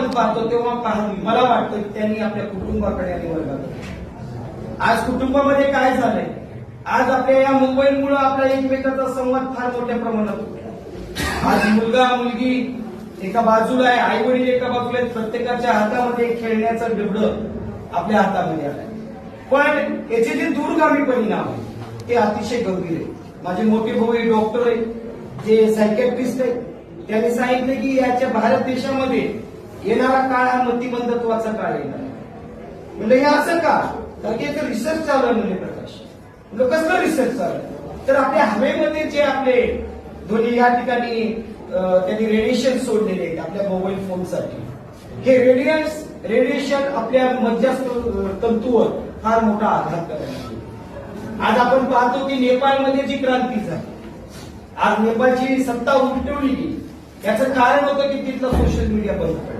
आपण पाहतो तेव्हा मला वाटतं की त्यांनी आपल्या कुटुंबाकडे आणि वर्गाकडे. आज कुटुंबामध्ये काय झालंय, आज आपल्या या मोबाईलमुळे आपल्या एकमेकांचा संवाद फार मोठ्या प्रमाणात होतो. आज मुलगा मुलगी एका बाजूला आहे, आई वडील एका बाजूला आहेत, प्रत्येकाच्या हातामध्ये खेळण्याचं डबडं आपल्या हातामध्ये आलंय. पण याचे जे दूरगामी परिणाम आहेत ते अतिशय गंभीर आहे. माझे मोठे भाऊ हे डॉक्टर आहेत, जे सायकॅट्रिस्ट आहेत. त्यांनी सांगितले की याच्या भारत देशामध्ये येणारा काळ हा मतिमंदत्वाचा काळ येणार. म्हणजे हे असं का, तर की याचं रिसर्च चालू आहे म्हणजे प्रकाश. म्हणजे कसलं रिसर्च चालू आहे, तर आपल्या हवेमध्ये जे आपले दोन्ही या ठिकाणी त्यांनी रेडिएशन सोडलेले आहेत आपल्या मोबाईल फोनसाठी. हे रेडिएशन आपल्या मज्जातंतूवर फार मोठा आघात करणार. आज आपण पाहतो की नेपाळमध्ये जी क्रांती झाली, आज नेपाळची सत्ता उलटवली गेली. याचं कारण होतं की तिथलं सोशल मीडिया बंद पडलं.